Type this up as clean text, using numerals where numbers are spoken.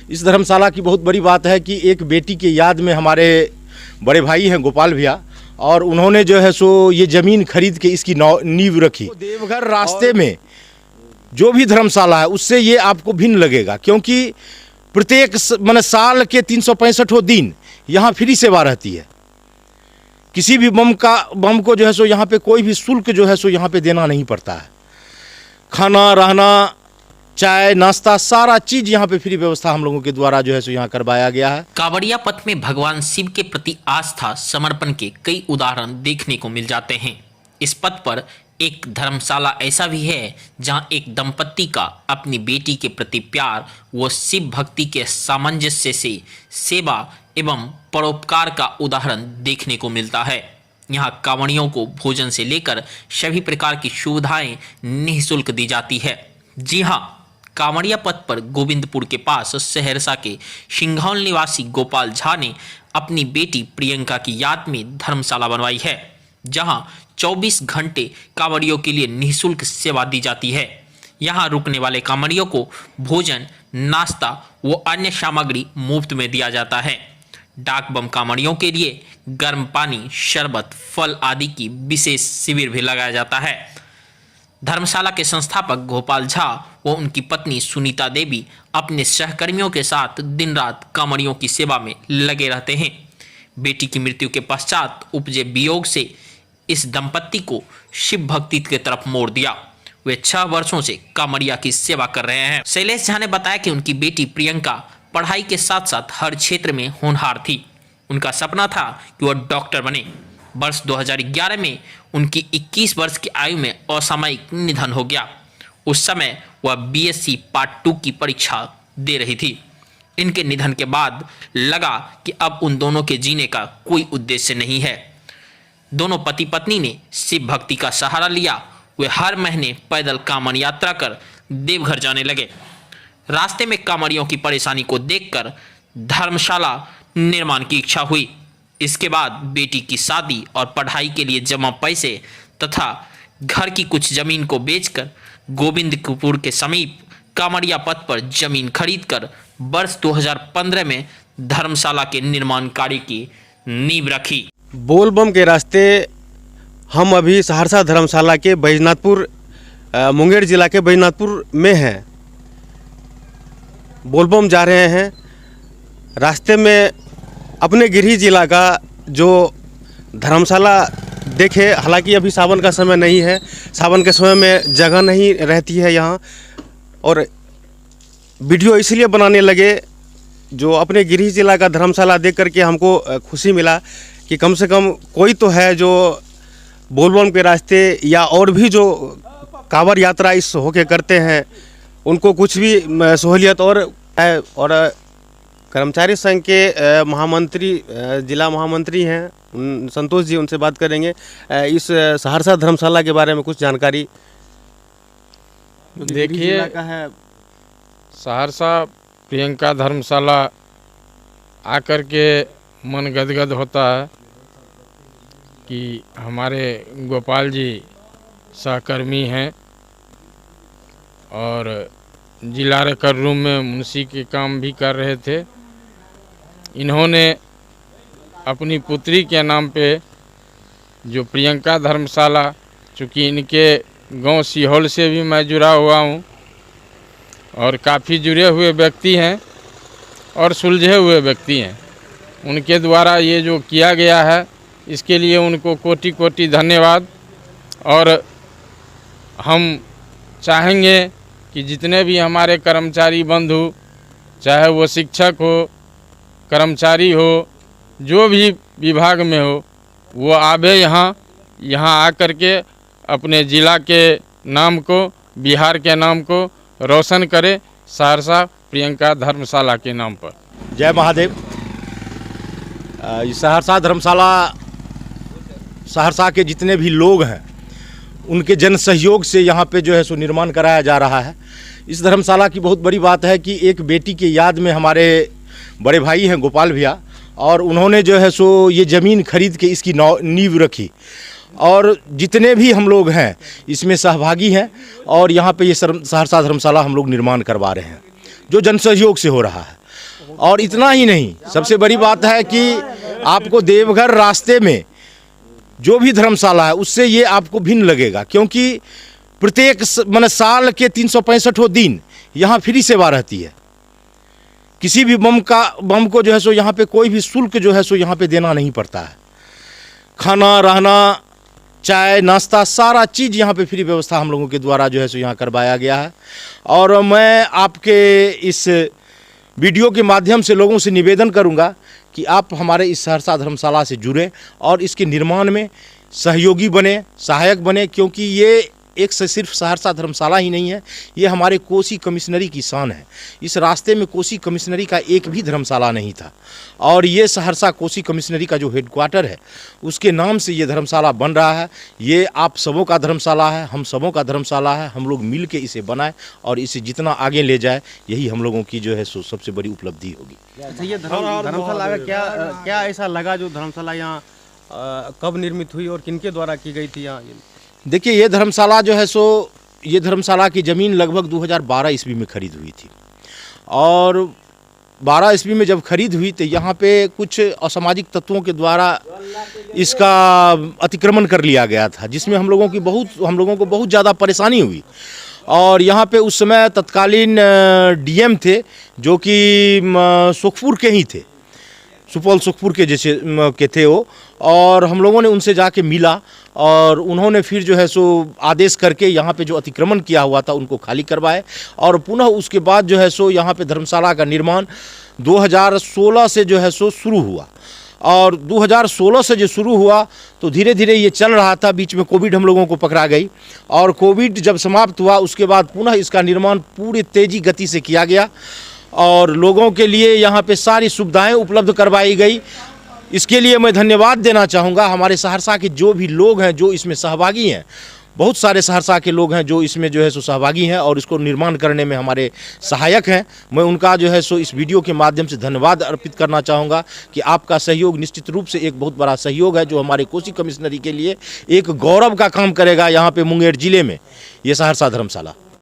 इस धर्मशाला की बहुत बड़ी बात है कि एक बेटी के याद में हमारे बड़े भाई हैं गोपाल भैया, और उन्होंने जो है सो ये ज़मीन खरीद के इसकी नींव रखी। देवघर रास्ते में जो भी धर्मशाला है उससे ये आपको भिन्न लगेगा, क्योंकि प्रत्येक साल के 365 दिन यहाँ फ्री सेवा रहती है। किसी भी बम को जो है सो यहाँ पे कोई भी शुल्क जो है सो यहाँ पे देना नहीं पड़ता है। खाना, रहना, चाय, नाश्ता, सारा चीज यहाँ पे फ्री व्यवस्था हम लोगों के द्वारा जो है सो यहाँ करवाया गया है। कांवड़िया पथ में भगवान शिव के प्रति आस्था समर्पण के कई उदाहरण देखने को मिल जाते हैं। इस पथ पर एक धर्मशाला ऐसा भी है जहां एक दंपत्ति का अपनी बेटी के प्रति प्यार व शिव भक्ति के सामंजस्य से सेवा एवं परोपकार का उदाहरण देखने को मिलता है। यहाँ कांवड़ियों को भोजन से लेकर सभी प्रकार की सुविधाएं निःशुल्क दी जाती है। जी हाँ, कांवड़िया पथ पर गोविंदपुर के पास सहरसा के सिंघौल निवासी गोपाल झा ने अपनी बेटी प्रियंका की याद में धर्मशाला बनवाई है, जहां 24 घंटे कांवड़ियों के लिए निःशुल्क सेवा दी जाती है। यहां रुकने वाले कांवड़ियों को भोजन, नाश्ता व अन्य सामग्री मुफ्त में दिया जाता है। डाक बम कांवड़ियों के लिए गर्म पानी, शरबत, फल आदि की विशेष शिविर भी लगाया जाता है। धर्मशाला के संस्थापक गोपाल झा व उनकी पत्नी सुनीता देवी अपने सहकर्मियों के साथ दिन रात कांवड़ियों की सेवा में लगे रहते हैं। बेटी की मृत्यु के पश्चात उपजे वियोग से इस दंपत्ति को शिव भक्ति की तरफ मोड़ दिया। वे 6 वर्षों से कांवड़िया की सेवा कर रहे हैं। शैलेश झा ने बताया कि उनकी बेटी प्रियंका पढ़ाई के साथ साथ हर क्षेत्र में होनहार थी। उनका सपना था कि वह डॉक्टर बने। वर्ष 2011 में उनकी 21 वर्ष की आयु में असामयिक निधन हो गया। उस समय वह बीएससी पार्ट 2 की परीक्षा दे रही थी। इनके निधन के बाद लगा कि अब उन दोनों के जीने का कोई उद्देश्य नहीं है। दोनों पति पत्नी ने शिव भक्ति का सहारा लिया। वे हर महीने पैदल कांवड़ यात्रा कर देवघर जाने लगे। रास्ते में कांवड़ियों की परेशानी को देखकर धर्मशाला निर्माण की इच्छा हुई। इसके बाद बेटी की शादी और पढ़ाई के लिए जमा पैसे तथा घर की कुछ जमीन को बेचकर गोविंदपुर के समीप कांवड़िया पथ पर जमीन खरीदकर वर्ष 2015 में धर्मशाला के निर्माण कार्य की नींव रखी। बोलबम के रास्ते हम अभी सहरसा धर्मशाला के बैजनाथपुर, मुंगेर जिला के बैजनाथपुर में हैं। बोलबम जा रहे हैं। रास्ते में अपने गिरिडीह जिला का जो धर्मशाला देखे, हालांकि अभी सावन का समय नहीं है, सावन के समय में जगह नहीं रहती है यहाँ, और वीडियो इसलिए बनाने लगे जो अपने गिरिडीह जिला का धर्मशाला देख करके हमको खुशी मिला कि कम से कम कोई तो है जो बोलबम के रास्ते या और भी जो कांवड़ यात्रा इस होके करते हैं उनको कुछ भी सहूलियत। और कर्मचारी संघ के महामंत्री, जिला महामंत्री हैं संतोष जी, उनसे बात करेंगे इस सहरसा धर्मशाला के बारे में कुछ जानकारी। देखिए, सहरसा प्रियंका धर्मशाला आकर के मन गदगद होता है कि हमारे गोपाल जी सहकर्मी हैं और जिला रिकॉर्ड रूम में मुंशी के काम भी कर रहे थे। इन्होंने अपनी पुत्री के नाम पे जो प्रियंका धर्मशाला, चूँकि इनके गांव सीहोल से भी मैं जुड़ा हुआ हूं और काफ़ी जुड़े हुए व्यक्ति हैं और सुलझे हुए व्यक्ति हैं, उनके द्वारा ये जो किया गया है इसके लिए उनको कोटि कोटि धन्यवाद। और हम चाहेंगे कि जितने भी हमारे कर्मचारी बंधु, चाहे वो शिक्षक हो, कर्मचारी हो, जो भी विभाग में हो, वो आवे यहाँ आकर के अपने ज़िला के नाम को, बिहार के नाम को रोशन करे, सहरसा प्रियंका धर्मशाला के नाम पर। जय महादेव। सहरसा धर्मशाला, सहरसा के जितने भी लोग हैं उनके जन सहयोग से यहाँ पे जो है सो निर्माण कराया जा रहा है। इस धर्मशाला की बहुत बड़ी बात है कि एक बेटी के याद में हमारे बड़े भाई हैं गोपाल भैया, और उन्होंने जो है सो ये ज़मीन खरीद के इसकी नींव रखी, और जितने भी हम लोग हैं इसमें सहभागी हैं, और यहाँ पे ये सहरसा धर्मशाला हम लोग निर्माण करवा रहे हैं जो जन सहयोग से हो रहा है। और इतना ही नहीं, सबसे बड़ी बात है कि आपको देवघर रास्ते में जो भी धर्मशाला है उससे ये आपको भिन्न लगेगा, क्योंकि प्रत्येक साल के 365 दिन यहाँ फ्री सेवा रहती है। किसी भी बम को जो है सो यहाँ पे कोई भी शुल्क जो है सो यहाँ पे देना नहीं पड़ता है। खाना रहना, चाय नाश्ता, सारा चीज़ यहाँ पे फ्री व्यवस्था हम लोगों के द्वारा जो है सो यहाँ करवाया गया है। और मैं आपके इस वीडियो के माध्यम से लोगों से निवेदन करूँगा कि आप हमारे इस सहरसा धर्मशाला से जुड़ें और इसके निर्माण में सहयोगी बने, सहायक बने, क्योंकि ये एक से सिर्फ सहरसा धर्मशाला ही नहीं है, ये हमारे कोसी कमिश्नरी की शान है। इस रास्ते में कोसी कमिश्नरी का एक भी धर्मशाला नहीं था और ये सहरसा कोसी कमिश्नरी का जो हेडक्वार्टर है उसके नाम से ये धर्मशाला बन रहा है। ये आप सबों का धर्मशाला है, हम सबों का धर्मशाला है। हम लोग मिल के इसे बनाएं और इसे जितना आगे ले जाए, यही हम लोगों की जो है सो सबसे बड़ी उपलब्धि होगी। अच्छा, ये धर्मशाला का क्या ऐसा लगा जो धर्मशाला यहाँ कब निर्मित हुई और किनके द्वारा की गई थी यहाँ? देखिए, ये धर्मशाला जो है सो ये धर्मशाला की ज़मीन लगभग 2012 ईस्वी में खरीद हुई थी और 12 ईस्वी में जब खरीद हुई तो यहाँ पे कुछ असामाजिक तत्वों के द्वारा इसका अतिक्रमण कर लिया गया था, जिसमें हम लोगों को बहुत ज़्यादा परेशानी हुई। और यहाँ पे उस समय तत्कालीन डीएम थे जो कि सुखपुर के ही थे, सुपौल सुखपुर के जैसे के थे वो, और हम लोगों ने उनसे जाके मिला और उन्होंने फिर जो है सो आदेश करके यहाँ पे जो अतिक्रमण किया हुआ था उनको खाली करवाए और पुनः उसके बाद जो है सो यहाँ पे धर्मशाला का निर्माण 2016 से जो है सो शुरू हुआ। और 2016 से जो शुरू हुआ तो धीरे धीरे ये चल रहा था। बीच में कोविड हम लोगों को पकड़ा गई और कोविड जब समाप्त हुआ उसके बाद पुनः इसका निर्माण पूरी तेज़ी गति से किया गया और लोगों के लिए यहाँ पे सारी सुविधाएं उपलब्ध करवाई गई। इसके लिए मैं धन्यवाद देना चाहूँगा हमारे सहरसा के जो भी लोग हैं जो इसमें सहभागी हैं। बहुत सारे सहरसा के लोग हैं जो इसमें जो है सो सहभागी हैं और इसको निर्माण करने में हमारे सहायक हैं। मैं उनका जो है सो इस वीडियो के माध्यम से धन्यवाद अर्पित करना चाहूँगा कि आपका सहयोग निश्चित रूप से एक बहुत बड़ा सहयोग है जो हमारे कोसी कमिश्नरी के लिए एक गौरव का काम करेगा यहाँ पे मुंगेर जिले में, ये सहरसा धर्मशाला।